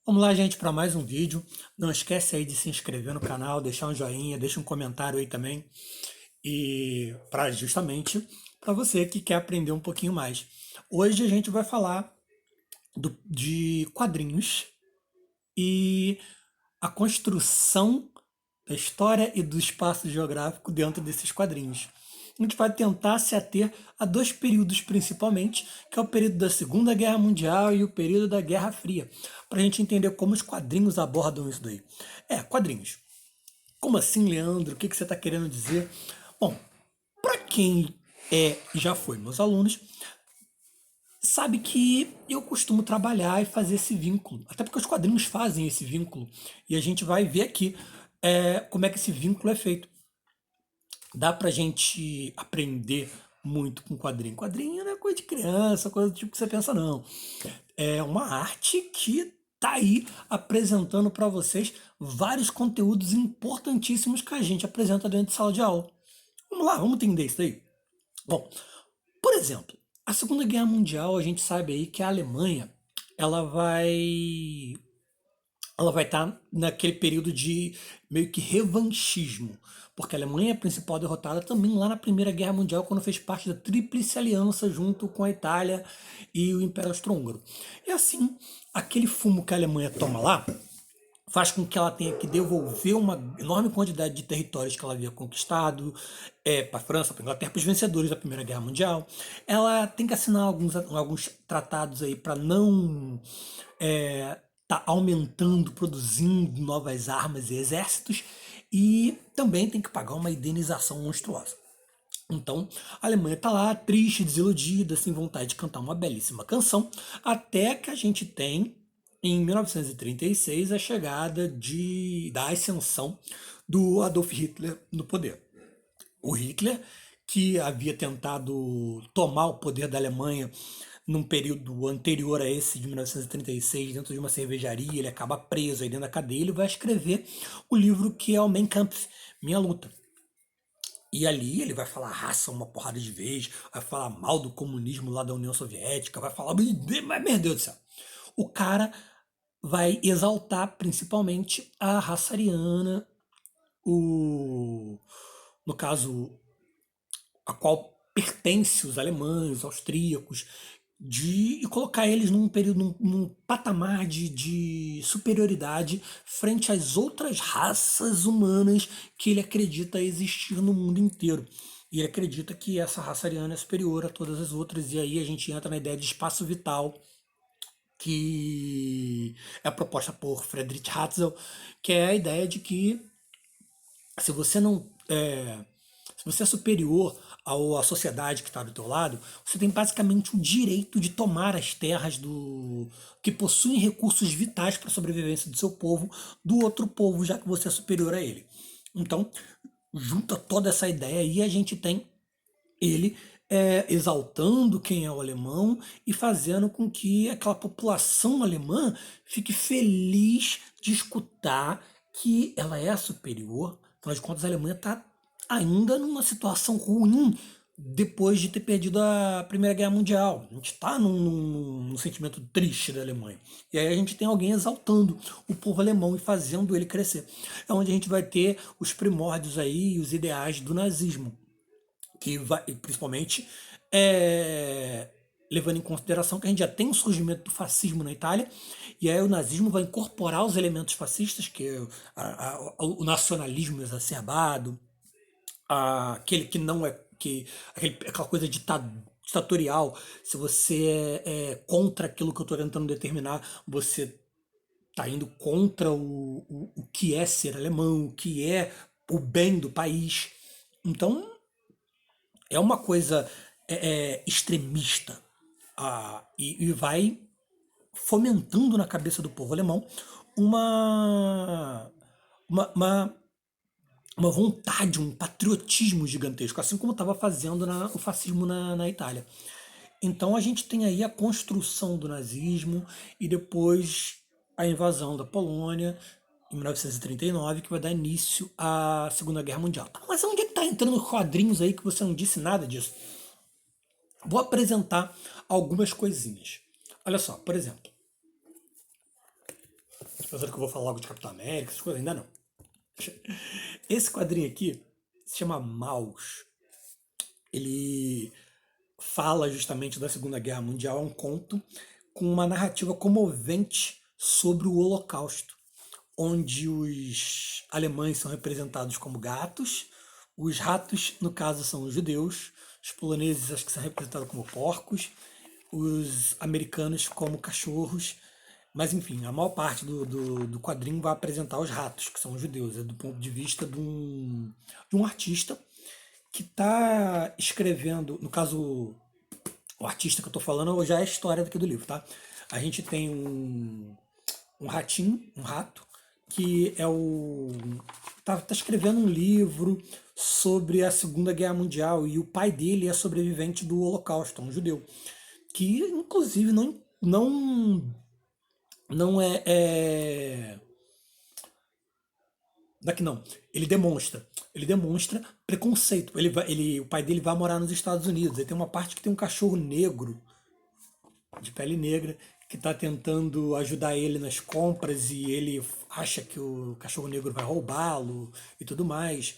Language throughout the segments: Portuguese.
Vamos lá, gente, para mais um vídeo. Não esquece aí de se inscrever no canal, deixar um joinha, deixa um comentário aí também. E para justamente para você que quer aprender um pouquinho mais. Hoje a gente vai falar de quadrinhos e a construção da história e do espaço geográfico dentro desses quadrinhos. A gente vai tentar se ater a dois períodos principalmente, que é o período da Segunda Guerra Mundial e o período da Guerra Fria, para a gente entender como os quadrinhos abordam isso daí. Quadrinhos. Como assim, Leandro? O que você está querendo dizer? Bom, para quem e já foi meus alunos, sabe que eu costumo trabalhar e fazer esse vínculo. Até porque os quadrinhos fazem esse vínculo. E a gente vai ver aqui como é que esse vínculo é feito. Dá pra gente aprender muito com quadrinho. Quadrinho não é coisa de criança, coisa do tipo que você pensa, não. É uma arte que tá aí apresentando para vocês vários conteúdos importantíssimos que a gente apresenta dentro de sala de aula. Vamos lá, vamos entender isso aí. Bom, por exemplo, a Segunda Guerra Mundial, a gente sabe aí que a Alemanha ela vai ela vai estar naquele período de meio que revanchismo, porque a Alemanha é a principal derrotada também lá na Primeira Guerra Mundial, quando fez parte da Tríplice Aliança junto com a Itália e o Império Austro-Húngaro. E assim, aquele fumo que a Alemanha toma lá faz com que ela tenha que devolver uma enorme quantidade de territórios que ela havia conquistado para a França, para a Inglaterra, para os vencedores da Primeira Guerra Mundial. Ela tem que assinar alguns tratados aí para não tá aumentando, produzindo novas armas e exércitos, e também tem que pagar uma indenização monstruosa. Então, a Alemanha está lá, triste, desiludida, sem vontade de cantar uma belíssima canção, até que a gente tem, em 1936, a chegada da ascensão do Adolf Hitler no poder. O Hitler, que havia tentado tomar o poder da Alemanha num período anterior a esse de 1936, dentro de uma cervejaria, ele acaba preso aí dentro da cadeia, ele vai escrever o livro que é o Mein Kampf, Minha Luta. E ali ele vai falar raça uma porrada de vez, vai falar mal do comunismo lá da União Soviética, vai falar. Mas, meu Deus do céu. O cara vai exaltar principalmente a raça ariana, no caso, a qual pertence os alemães, os austríacos, e colocar eles num período, num patamar de superioridade frente às outras raças humanas que ele acredita existir no mundo inteiro. E ele acredita que essa raça ariana é superior a todas as outras, e aí a gente entra na ideia de espaço vital, que é proposta por Friedrich Hatzel, que é a ideia de que se você não se você é superior à sociedade que está do teu lado, você tem basicamente o direito de tomar as terras que possuem recursos vitais para a sobrevivência do seu povo, do outro povo, já que você é superior a ele. Então, junta toda essa ideia e a gente tem ele exaltando quem é o alemão e fazendo com que aquela população alemã fique feliz de escutar que ela é superior. Afinal de contas, a Alemanha está ainda numa situação ruim depois de ter perdido a Primeira Guerra Mundial. A gente está num sentimento triste da Alemanha. E aí a gente tem alguém exaltando o povo alemão e fazendo ele crescer. É onde a gente vai ter os primórdios aí, os ideais do nazismo, que vai, principalmente levando em consideração que a gente já tem um surgimento do fascismo na Itália, e aí o nazismo vai incorporar os elementos fascistas, que é o nacionalismo exacerbado, aquele que não é aquela coisa ditatorial. Se você é contra aquilo que eu estou tentando determinar, você está indo contra o que é ser alemão, o que é o bem do país. Então, é uma coisa extremista, e vai fomentando na cabeça do povo alemão uma, uma, uma, uma vontade, um patriotismo gigantesco, assim como estava fazendo o fascismo na Itália. Então a gente tem aí a construção do nazismo e depois a invasão da Polônia em 1939, que vai dar início à Segunda Guerra Mundial. Tá, mas onde é que está entrando os quadrinhos aí que você não disse nada disso? Vou apresentar algumas coisinhas. Olha só, por exemplo, Pensando que eu vou falar logo de Capitão América, essas coisas, ainda não. Esse quadrinho aqui se chama Maus. Ele fala justamente da Segunda Guerra Mundial, é um conto com uma narrativa comovente sobre o Holocausto, onde os alemães são representados como gatos, os ratos, no caso, são os judeus, os poloneses acho que são representados como porcos, os americanos como cachorros, mas enfim, a maior parte do quadrinho vai apresentar os ratos, que são os judeus, é do ponto de vista de um artista que está escrevendo, no caso, o artista que eu estou falando já é a história daqui do livro, tá? A gente tem um ratinho, um rato, que é o. Tá escrevendo um livro sobre a Segunda Guerra Mundial e o pai dele é sobrevivente do Holocausto, um judeu. Que inclusive não é daqui não. Ele demonstra preconceito. O pai dele vai morar nos Estados Unidos. Aí tem uma parte que tem um cachorro negro, de pele negra, que está tentando ajudar ele nas compras e ele acha que o cachorro negro vai roubá-lo e tudo mais.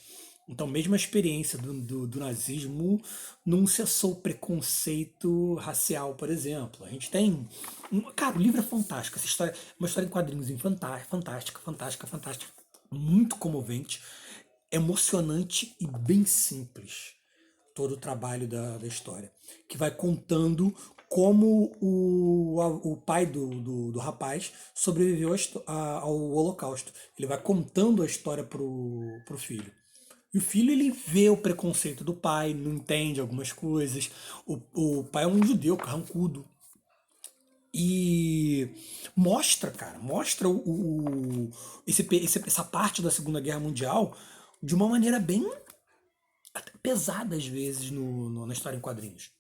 Então, mesmo a experiência do nazismo não cessou o preconceito racial, por exemplo. A gente tem. Cara, o livro é fantástico. Essa história é uma história em quadrinhos fantástica, fantástica, fantástica. Muito comovente, emocionante e bem simples todo o trabalho da história, que vai contando como o pai do rapaz sobreviveu ao Holocausto. Ele vai contando a história pro filho. E o filho, ele vê o preconceito do pai, não entende algumas coisas. O pai é um judeu carrancudo. E mostra, cara, mostra essa parte da Segunda Guerra Mundial de uma maneira bem até pesada, às vezes, na história em quadrinhos.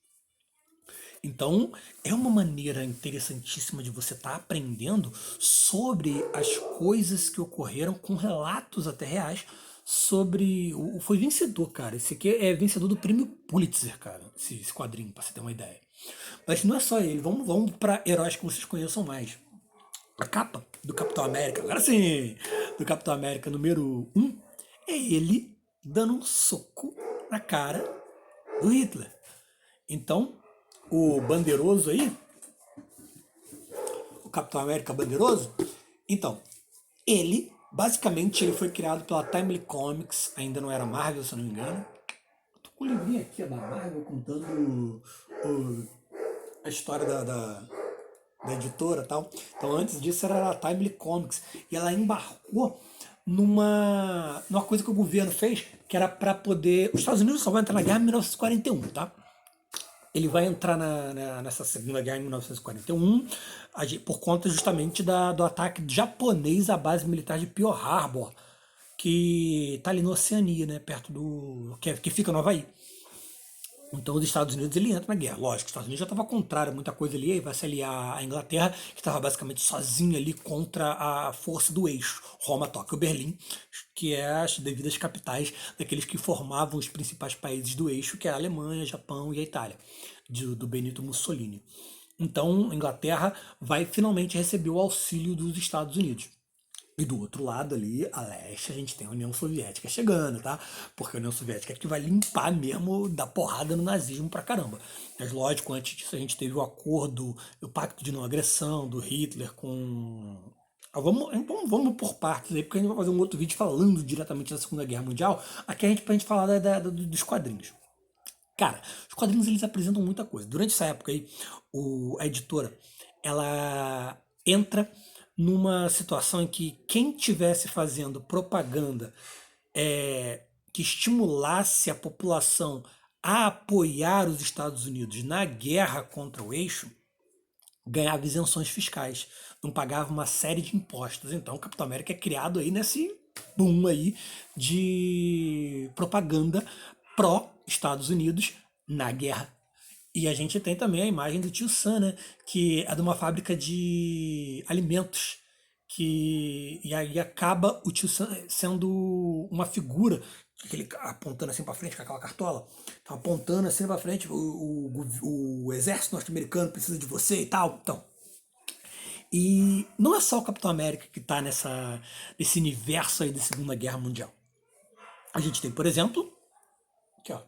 Então, é uma maneira interessantíssima de você estar aprendendo sobre as coisas que ocorreram com relatos até reais sobre. Foi vencedor, cara. Esse aqui é vencedor do prêmio Pulitzer, cara. Esse quadrinho, pra você ter uma ideia. Mas não é só ele. Vamos para heróis que vocês conheçam mais. A capa do Capitão América, agora sim, do Capitão América número um é ele dando um soco na cara do Hitler. Então, o bandeiroso aí, o Capitão América bandeiroso, então, basicamente, ele foi criado pela Timely Comics, ainda não era Marvel, se eu não me engano. Tô com o livrinho aqui da Marvel contando a história da editora e tal. Então, antes disso, era a Timely Comics. E ela embarcou numa coisa que o governo fez, que era para poder. Os Estados Unidos só vão entrar na guerra em 1941, tá? Ele vai entrar nessa Segunda Guerra em 1941 por conta justamente do ataque japonês à base militar de Pearl Harbor, que está ali na Oceania, né, perto que fica no Havaí. Então os Estados Unidos ele entra na guerra. Lógico, os Estados Unidos já estava contrário a muita coisa ali, aí vai se aliar à Inglaterra, que estava basicamente sozinha ali contra a força do eixo, Roma, Tóquio e Berlim, que é as devidas capitais daqueles que formavam os principais países do eixo, que é a Alemanha, Japão e a Itália, do Benito Mussolini. Então a Inglaterra vai finalmente receber o auxílio dos Estados Unidos. E do outro lado ali, a leste, a gente tem a União Soviética chegando, tá? Porque a União Soviética é que vai limpar mesmo da porrada no nazismo pra caramba. Mas lógico, antes disso a gente teve o acordo, o pacto de não agressão do Hitler com... Vamos por partes aí, porque a gente vai fazer um outro vídeo falando diretamente da Segunda Guerra Mundial. Aqui pra gente falar dos quadrinhos. Cara, os quadrinhos eles apresentam muita coisa. Durante essa época aí, a editora, ela entra numa situação em que quem tivesse fazendo propaganda que estimulasse a população a apoiar os Estados Unidos na guerra contra o eixo, ganhava isenções fiscais, não pagava uma série de impostos. Então o Capitão América é criado aí nesse boom aí de propaganda pró-Estados Unidos na guerra. E a gente tem também a imagem do tio Sam, né? Que é de uma fábrica de alimentos. E aí acaba o tio Sam sendo uma figura, que ele apontando assim para frente com aquela cartola, tá apontando assim para frente, o exército norte-americano precisa de você e tal. Então, E não é só o Capitão América que está nesse universo aí da Segunda Guerra Mundial. A gente tem, por exemplo, aqui ó,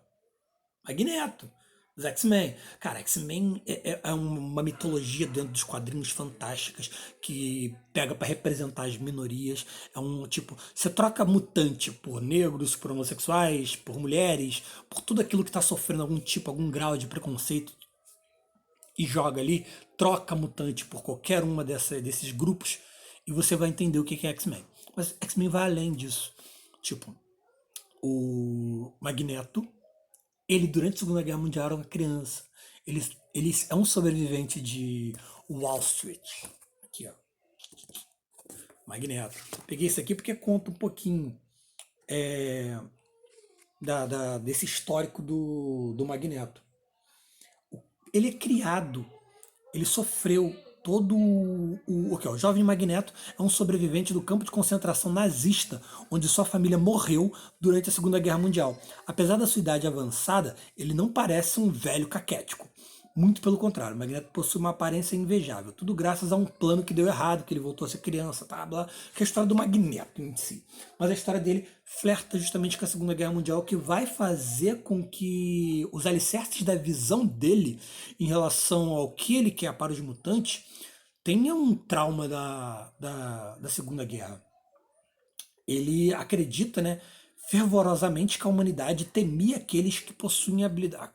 Magneto, os X-Men. Cara, X-Men é uma mitologia dentro dos quadrinhos fantásticas que pega pra representar as minorias. É um tipo, você troca mutante por negros, por homossexuais, por mulheres, por tudo aquilo que tá sofrendo algum tipo, algum grau de preconceito e joga ali, troca mutante por qualquer uma desses grupos e você vai entender o que é X-Men. Mas X-Men vai além disso. Tipo, o Magneto ele, durante a Segunda Guerra Mundial, era uma criança. Ele é um sobrevivente de Wall Street. Aqui, ó. Magneto. Peguei isso aqui porque conta um pouquinho desse histórico do Magneto. Ele é criado, ele sofreu todo o jovem Magneto é um sobrevivente do campo de concentração nazista, onde sua família morreu durante a Segunda Guerra Mundial. Apesar da sua idade avançada, ele não parece um velho caquético. Muito pelo contrário, Magneto possui uma aparência invejável, tudo graças a um plano que deu errado, que ele voltou a ser criança, tá, blá, que é a história do Magneto em si. Mas a história dele flerta justamente com a Segunda Guerra Mundial, que vai fazer com que os alicerces da visão dele em relação ao que ele quer para os mutantes tenha um trauma da Segunda Guerra. Ele acredita, né, fervorosamente que a humanidade temia aqueles que possuem habilidade.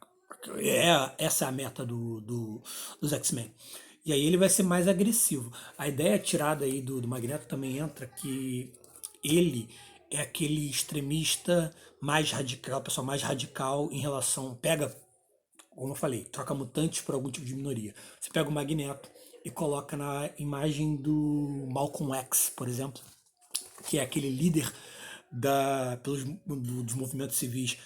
Essa é a meta dos X-Men. E aí ele vai ser mais agressivo. A ideia tirada aí do Magneto também entra que ele é aquele extremista mais radical, a pessoa mais radical em relação. Pega, como eu falei, troca mutantes por algum tipo de minoria. Você pega o Magneto e coloca na imagem do Malcolm X, por exemplo, que é aquele líder dos movimentos civis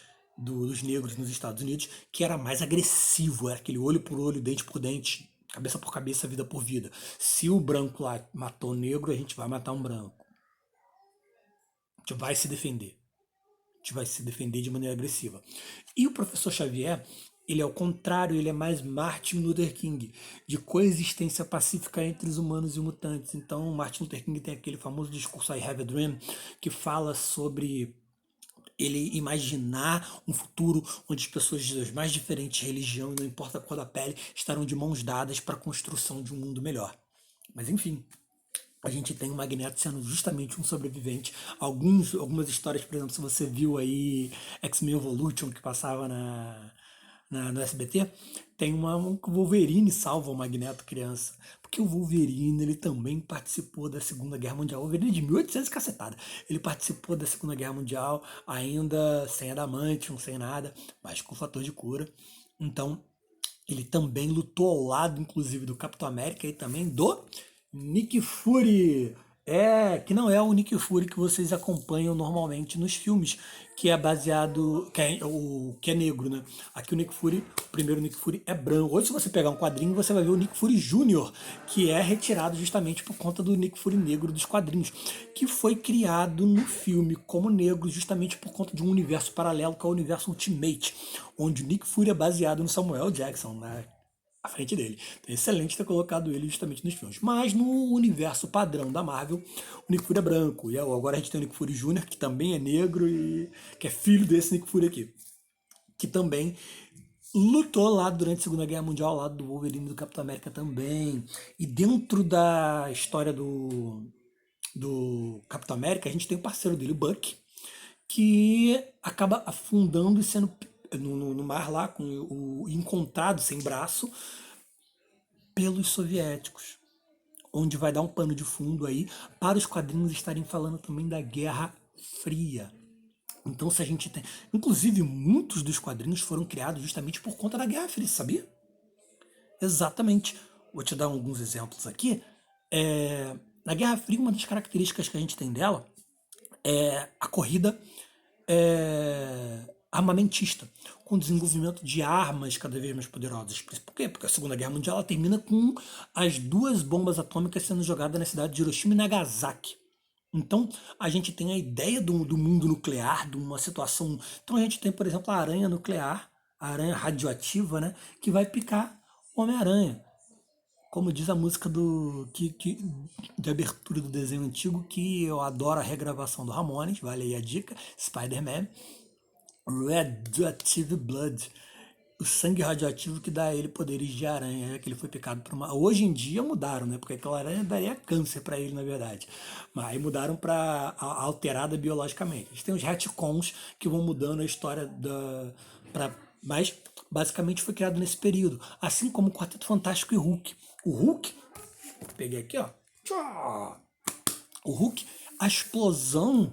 dos negros nos Estados Unidos, que era mais agressivo, era aquele olho por olho, dente por dente, cabeça por cabeça, vida por vida. Se o branco lá matou o negro, a gente vai matar um branco. A gente vai se defender. A gente vai se defender de maneira agressiva. E o professor Xavier, ele é o contrário, ele é mais Martin Luther King, de coexistência pacífica entre os humanos e mutantes. Então, Martin Luther King tem aquele famoso discurso I Have a Dream, que fala sobre ele imaginar um futuro onde as pessoas das mais diferentes religiões, não importa a cor da pele, estarão de mãos dadas para a construção de um mundo melhor. Mas enfim, a gente tem o Magneto sendo justamente um sobrevivente. Algumas histórias, por exemplo, se você viu aí X-Men Evolution que passava no SBT, tem que o Wolverine salva o Magneto criança. Porque o Wolverine, ele também participou da Segunda Guerra Mundial. O Wolverine de 1800 cacetada. Ele participou da Segunda Guerra Mundial, ainda sem adamantium, sem nada, mas com fator de cura. Então, ele também lutou ao lado, inclusive, do Capitão América e também do Nick Fury. Que não é o Nick Fury que vocês acompanham normalmente nos filmes, que é baseado, que é negro, né? Aqui o Nick Fury, o primeiro Nick Fury é branco. Hoje, se você pegar um quadrinho, você vai ver o Nick Fury Jr., que é retirado justamente por conta do Nick Fury negro dos quadrinhos, que foi criado no filme como negro justamente por conta de um universo paralelo, que é o universo Ultimate, onde o Nick Fury é baseado no Samuel Jackson, né? À frente dele. Então é excelente ter colocado ele justamente nos filmes. Mas no universo padrão da Marvel, o Nick Fury é branco. E agora a gente tem o Nick Fury Jr., que também é negro e que é filho desse Nick Fury aqui. Que também lutou lá durante a Segunda Guerra Mundial ao lado do Wolverine e do Capitão América também. E dentro da história do Capitão América, a gente tem o parceiro dele, o Buck, que acaba afundando e sendo no mar lá, encontrado sem braço pelos soviéticos, onde vai dar um pano de fundo aí para os quadrinhos estarem falando também da Guerra Fria. Então, se a gente tem. Inclusive, muitos dos quadrinhos foram criados justamente por conta da Guerra Fria, sabia? Exatamente. Vou te dar alguns exemplos aqui. Na Guerra Fria, uma das características que a gente tem dela é a corrida armamentista, com o desenvolvimento de armas cada vez mais poderosas. Por quê? Porque a Segunda Guerra Mundial ela termina com as duas bombas atômicas sendo jogadas na cidade de Hiroshima e Nagasaki. Então, a gente tem a ideia do mundo nuclear, de uma situação. Então, a gente tem, por exemplo, a aranha nuclear, a aranha radioativa, né, que vai picar o Homem-Aranha. como diz a música de abertura do desenho antigo, que eu adoro a regravação do Ramones, vale aí a dica, Spider-Man, Radioactive Blood, o sangue radioativo que dá a ele poderes de aranha, que ele foi picado por uma. Hoje em dia mudaram, né? Porque aquela aranha daria câncer para ele, na verdade. Mas aí mudaram para alterada biologicamente. Eles têm os retcons que vão mudando a história da. Mas basicamente foi criado nesse período. Assim como o Quarteto Fantástico e Hulk. O Hulk, peguei aqui, ó. O Hulk, a explosão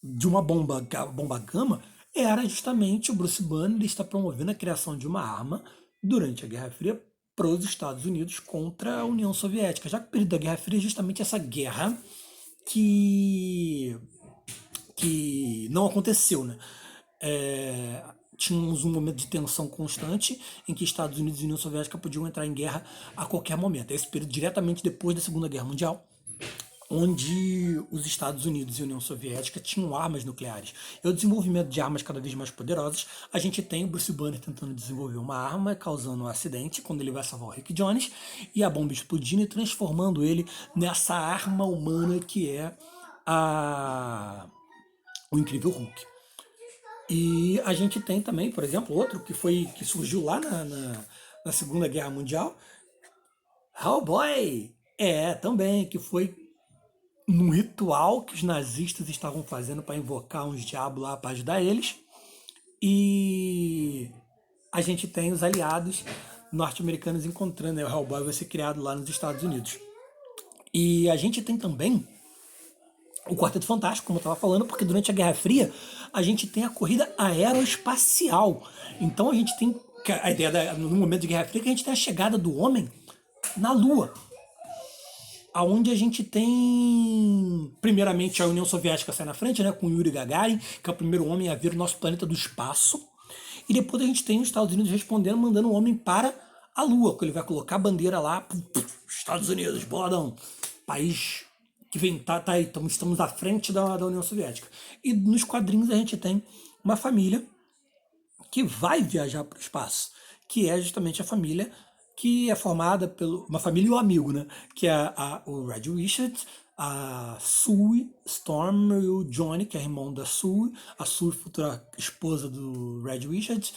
de uma bomba, a bomba gama, era justamente o Bruce Banner está promovendo a criação de uma arma durante a Guerra Fria para os Estados Unidos contra a União Soviética, já que o período da Guerra Fria é justamente essa guerra que, que não aconteceu, né? Tínhamos um momento de tensão constante em que Estados Unidos e União Soviética podiam entrar em guerra a qualquer momento. Esse período diretamente depois da Segunda Guerra Mundial, onde os Estados Unidos e a União Soviética tinham armas nucleares. E o desenvolvimento de armas cada vez mais poderosas, a gente tem o Bruce Banner tentando desenvolver uma arma, causando um acidente, quando ele vai salvar o Rick Jones, e a bomba explodindo e transformando ele nessa arma humana que é o Incrível Hulk. E a gente tem também, por exemplo, outro que surgiu lá na Segunda Guerra Mundial, Hellboy! Também, que foi num ritual que os nazistas estavam fazendo para invocar uns diabos lá para ajudar eles. E a gente tem os aliados norte-americanos encontrando, né? O Hellboy vai ser criado lá nos Estados Unidos. E a gente tem também o Quarteto Fantástico, como eu estava falando, porque durante a Guerra Fria a gente tem a corrida aeroespacial. Então a gente tem a ideia, no momento de Guerra Fria, que a gente tem a chegada do homem na Lua, aonde a gente tem, primeiramente, a União Soviética sai na frente, né, com Yuri Gagarin, que é o primeiro homem a ver o nosso planeta do espaço, e depois a gente tem os Estados Unidos respondendo, mandando o homem para a Lua, que ele vai colocar a bandeira lá, Estados Unidos, boladão, país que vem, tá aí, estamos à frente da União Soviética. E nos quadrinhos a gente tem uma família que vai viajar para o espaço, que é justamente a família que é formada por uma família e um amigo, né? Que é o Red Richards, a Sue Storm e o Johnny, que é irmão da Sue, a Sue, futura esposa do Red Richards,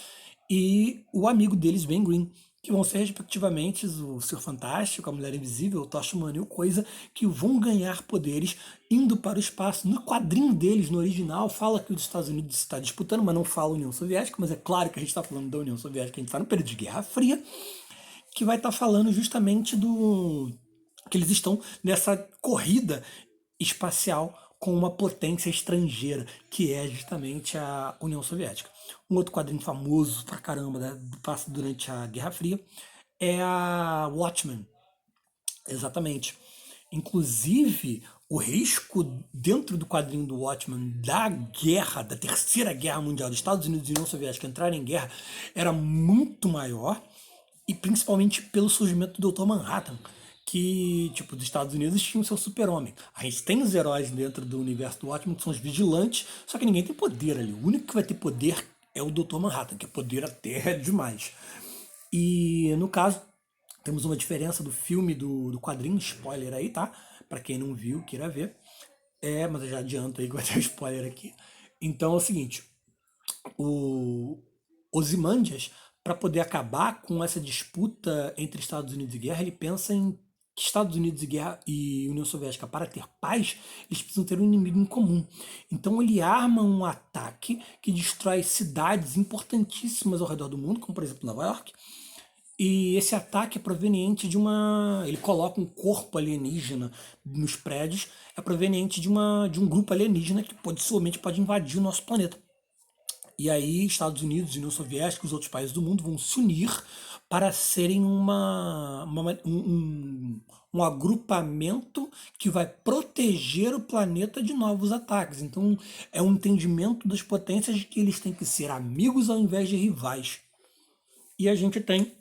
e o amigo deles, Ben Green, que vão ser respectivamente o Senhor Fantástico, a Mulher Invisível, o Tocha Humana e o Coisa, que vão ganhar poderes indo para o espaço. No quadrinho deles, no original, fala que os Estados Unidos está disputando, mas não fala União Soviética, mas é claro que a gente está falando da União Soviética, a gente está no período de Guerra Fria, que vai estar falando justamente do que eles estão nessa corrida espacial com uma potência estrangeira, que é justamente a União Soviética. Um outro quadrinho famoso pra caramba, né, passa durante a Guerra Fria, é a Watchmen. Exatamente. Inclusive, o risco dentro do quadrinho do Watchmen da guerra, da Terceira Guerra Mundial dos Estados Unidos e União Soviética entrarem em guerra era muito maior, e principalmente pelo surgimento do Dr. Manhattan, que, tipo, os Estados Unidos tinham o seu super-homem. A gente tem os heróis dentro do universo do Watchmen, que são os vigilantes, só que ninguém tem poder ali. O único que vai ter poder é o Dr. Manhattan, que é poder até demais. E, no caso, temos uma diferença do filme do quadrinho, spoiler aí, tá? Pra quem não viu, queira ver. Mas eu já adianto aí que vai ter spoiler aqui. Então é o seguinte, o Ozymandias, para poder acabar com essa disputa entre Estados Unidos e guerra, ele pensa em que Estados Unidos e, guerra, e União Soviética, para ter paz, eles precisam ter um inimigo em comum. Então ele arma um ataque que destrói cidades importantíssimas ao redor do mundo, como por exemplo Nova York. E esse ataque é proveniente de uma. Ele coloca um corpo alienígena nos prédios, é proveniente de um grupo alienígena que possivelmente pode invadir o nosso planeta. E aí, Estados Unidos, União Soviética e os outros países do mundo vão se unir para serem um agrupamento que vai proteger o planeta de novos ataques. Então, é um entendimento das potências de que eles têm que ser amigos ao invés de rivais. E a gente tem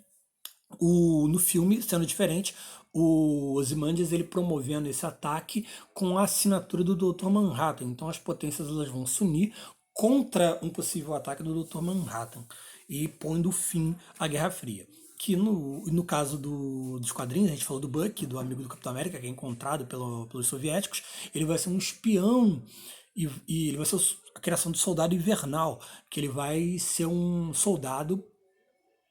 no filme, sendo diferente, o Ozymandias ele promovendo esse ataque com a assinatura do Dr. Manhattan. Então as potências elas vão se unir contra um possível ataque do Dr. Manhattan e pondo fim à Guerra Fria. que no caso dos quadrinhos, a gente falou do Bucky, do amigo do Capitão América, que é encontrado pelos soviéticos, ele vai ser um espião e ele vai ser a criação do soldado invernal, que ele vai ser um soldado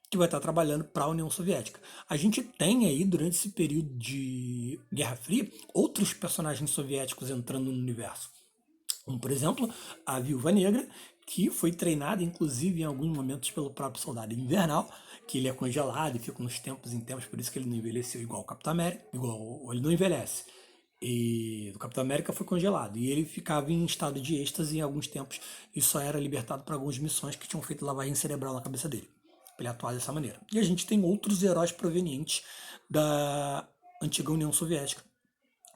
que vai estar trabalhando para a União Soviética. A gente tem aí, durante esse período de Guerra Fria, outros personagens soviéticos entrando no universo. Como, por exemplo, a Viúva Negra, que foi treinada, inclusive, em alguns momentos pelo próprio Soldado Invernal, que ele é congelado e fica uns tempos em tempos, por isso que ele não envelheceu igual o Capitão América, igual ele não envelhece. E o Capitão América foi congelado e ele ficava em estado de êxtase em alguns tempos e só era libertado para algumas missões que tinham feito lavagem cerebral na cabeça dele, para ele atuar dessa maneira. E a gente tem outros heróis provenientes da antiga União Soviética,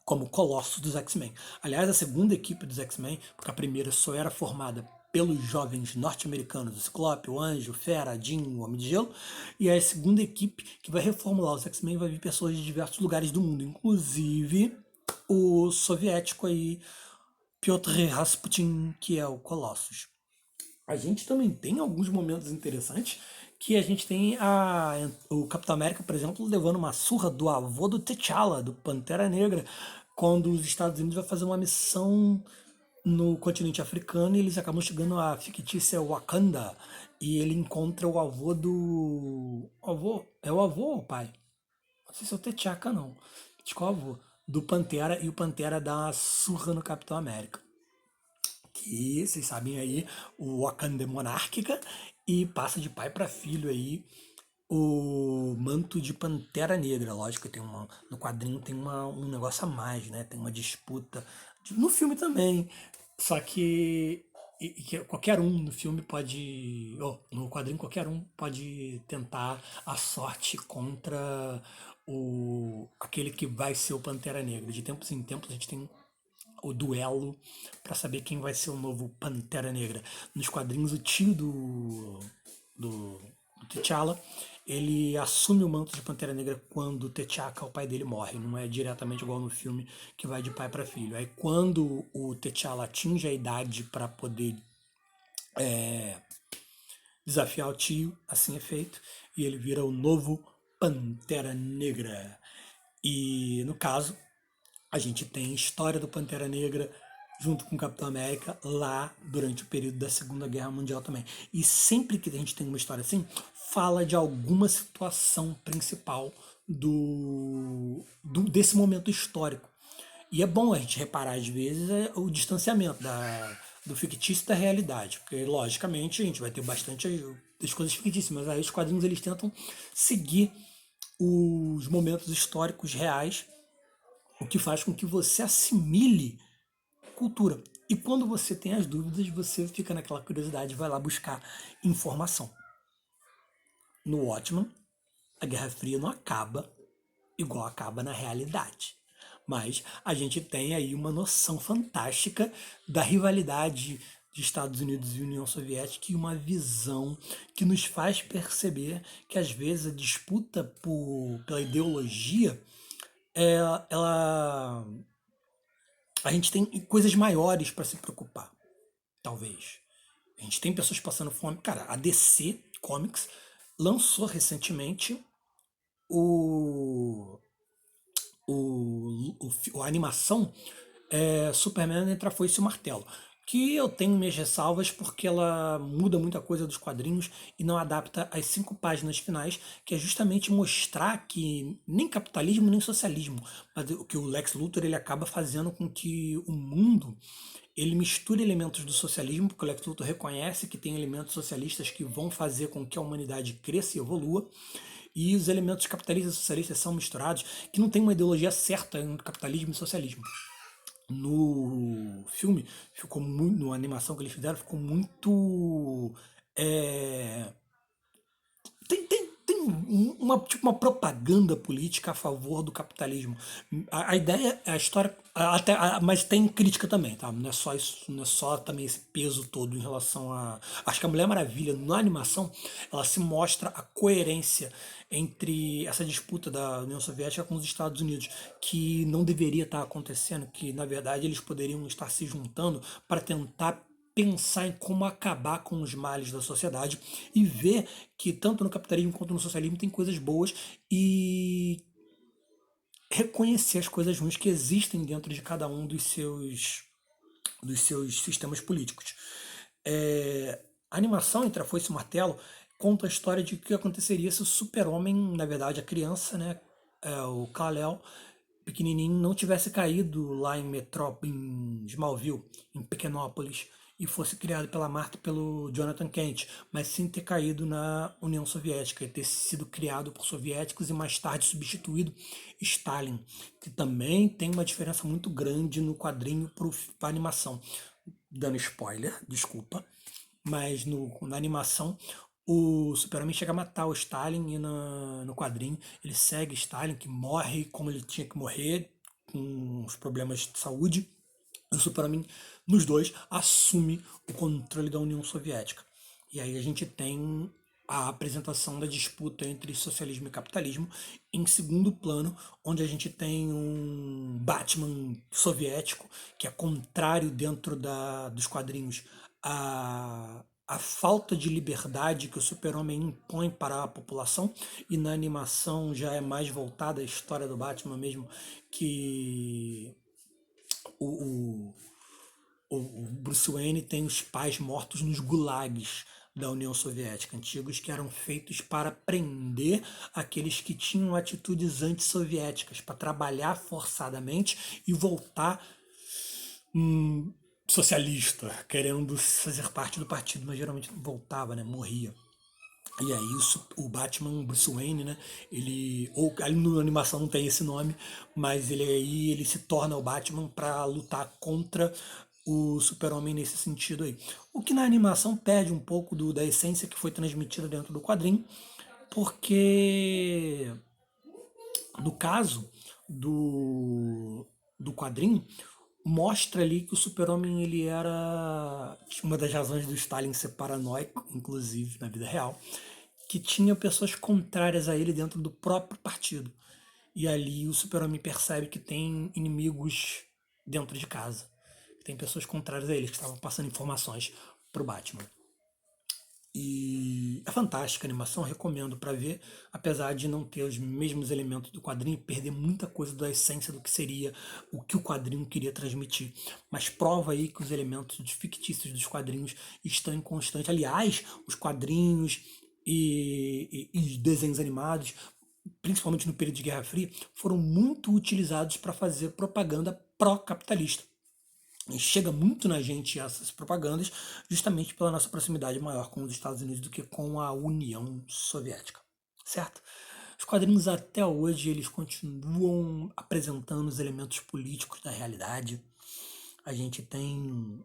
como Colossus dos X-Men. Aliás, a segunda equipe dos X-Men, porque a primeira só era formada pelos jovens norte-americanos, o Ciclope, o Anjo, o Fera, Jean, o Homem de Gelo, e a segunda equipe que vai reformular os X-Men vai vir pessoas de diversos lugares do mundo, inclusive o soviético aí, Piotr Rasputin, que é o Colossus. A gente também tem alguns momentos interessantes que a gente tem o Capitão América, por exemplo, levando uma surra do avô do T'Challa, do Pantera Negra, quando os Estados Unidos vai fazer uma missão no continente africano e eles acabam chegando à fictícia Wakanda e ele encontra o avô do... Avô? É o avô ou o pai? Não sei se é o T'Chaka, não. Acho que é o avô. Do Pantera, e o Pantera dá uma surra no Capitão América, que vocês sabem aí, o Wakanda é monárquica e passa de pai para filho aí o manto de Pantera Negra. Lógico que tem no quadrinho tem um negócio a mais, né? Tem uma disputa. No filme também. Só que, que qualquer um no filme pode. Ou no quadrinho, qualquer um pode tentar a sorte contra aquele que vai ser o Pantera Negra. De tempos em tempos a gente tem o duelo para saber quem vai ser o novo Pantera Negra. Nos quadrinhos, o tio do T'Challa, ele assume o manto de Pantera Negra quando o T'Chaka, o pai dele, morre. Não é diretamente igual no filme que vai de pai para filho. Aí quando o T'Challa atinge a idade para poder desafiar o tio, assim é feito, e ele vira o novo Pantera Negra. E no caso, a gente tem história do Pantera Negra junto com o Capitão América lá durante o período da Segunda Guerra Mundial também. E sempre que a gente tem uma história assim, fala de alguma situação principal desse momento histórico. E é bom a gente reparar, às vezes, o distanciamento do fictício da realidade. Porque, logicamente, a gente vai ter bastante das coisas fictícias, mas aí os quadrinhos eles tentam seguir os momentos históricos reais, o que faz com que você assimile cultura. E quando você tem as dúvidas, você fica naquela curiosidade e vai lá buscar informação. No Watchmen, a Guerra Fria não acaba igual acaba na realidade. Mas a gente tem aí uma noção fantástica da rivalidade de Estados Unidos e União Soviética e uma visão que nos faz perceber que às vezes a disputa pela ideologia ela a gente tem coisas maiores para se preocupar, talvez. A gente tem pessoas passando fome. Cara, a DC Comics lançou recentemente o, a animação Superman entre a Foice e o Martelo. Que eu tenho minhas ressalvas porque ela muda muita coisa dos quadrinhos e não adapta as 5 páginas finais, que é justamente mostrar que nem capitalismo nem socialismo, mas o que o Lex Luthor ele acaba fazendo com que o mundo ele misture elementos do socialismo, porque o Lex Luthor reconhece que tem elementos socialistas que vão fazer com que a humanidade cresça e evolua, e os elementos capitalistas e socialistas são misturados, que não tem uma ideologia certa entre capitalismo e socialismo. No filme, ficou muito, na animação que eles fizeram, ficou muito. é, tem tipo uma propaganda política a favor do capitalismo. A ideia, a história, mas tem crítica também, tá? Não é só isso, não é só também esse peso todo em relação a. Acho que a Mulher Maravilha, na animação, ela se mostra a coerência entre essa disputa da União Soviética com os Estados Unidos, que não deveria estar acontecendo, que na verdade eles poderiam estar se juntando para tentar pensar em como acabar com os males da sociedade e ver que tanto no capitalismo quanto no socialismo tem coisas boas e reconhecer as coisas ruins que existem dentro de cada um dos seus sistemas políticos. A animação Entre a Foice e o Martelo conta a história de o que aconteceria se o super-homem, na verdade a criança, né, o Kal-El, pequenininho, não tivesse caído lá em Smallville, em Pequenópolis, e fosse criado pela Marta e pelo Jonathan Kent, mas sim ter caído na União Soviética, e ter sido criado por soviéticos e mais tarde substituído Stalin, que também tem uma diferença muito grande no quadrinho para a animação. Dando spoiler, desculpa, mas na animação o Super-Homem chega a matar o Stalin e no quadrinho ele segue Stalin, que morre como ele tinha que morrer, com os problemas de saúde. E o Super-Homem, nos dois, assume o controle da União Soviética. E aí a gente tem a apresentação da disputa entre socialismo e capitalismo em segundo plano, onde a gente tem um Batman soviético, que é contrário dentro dos quadrinhos a falta de liberdade que o Super-Homem impõe para a população, e na animação já é mais voltada à história do Batman mesmo, que o, o Bruce Wayne tem os pais mortos nos gulags da União Soviética, antigos, que eram feitos para prender aqueles que tinham atitudes antissoviéticas, para trabalhar forçadamente e voltar socialista, querendo fazer parte do partido, mas geralmente não voltava, né? Morria. E aí o Batman, Bruce Wayne, né? Ele, ou ali na animação não tem esse nome, mas ele se torna o Batman para lutar contra o Super-Homem nesse sentido aí. O que na animação perde um pouco da essência que foi transmitida dentro do quadrinho, porque no caso do quadrinho, mostra ali que o Super-Homem ele era uma das razões do Stalin ser paranoico, inclusive na vida real, que tinha pessoas contrárias a ele dentro do próprio partido. E ali o Super-Homem percebe que tem inimigos dentro de casa. Tem pessoas contrárias a ele que estavam passando informações pro Batman. E é fantástica a animação, recomendo para ver, apesar de não ter os mesmos elementos do quadrinho, perder muita coisa da essência do que seria o que o quadrinho queria transmitir. Mas prova aí que os elementos fictícios dos quadrinhos estão em constante. Aliás, os quadrinhos e desenhos animados, principalmente no período de Guerra Fria, foram muito utilizados para fazer propaganda pró-capitalista. E chega muito na gente essas propagandas, justamente pela nossa proximidade maior com os Estados Unidos do que com a União Soviética, certo? Os quadrinhos até hoje eles continuam apresentando os elementos políticos da realidade. A gente tem,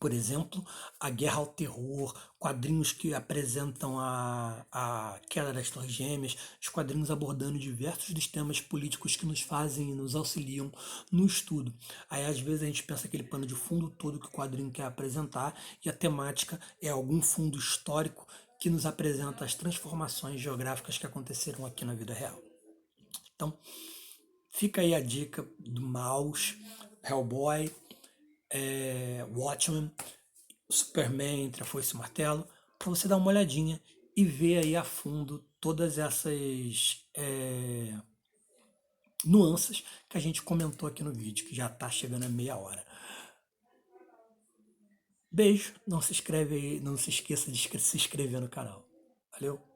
por exemplo, a Guerra ao Terror, quadrinhos que apresentam a queda das Torres Gêmeas, os quadrinhos abordando diversos dos temas políticos que nos fazem e nos auxiliam no estudo. Aí às vezes a gente pensa aquele pano de fundo todo que o quadrinho quer apresentar e a temática é algum fundo histórico que nos apresenta as transformações geográficas que aconteceram aqui na vida real. Então, fica aí a dica do Maus, Hellboy, Watchmen, Superman, Entre a Foice e o Martelo, para você dar uma olhadinha e ver aí a fundo todas essas nuances que a gente comentou aqui no vídeo, que já está chegando a meia hora. Beijo, não se inscreve aí, não se esqueça de se inscrever no canal. Valeu!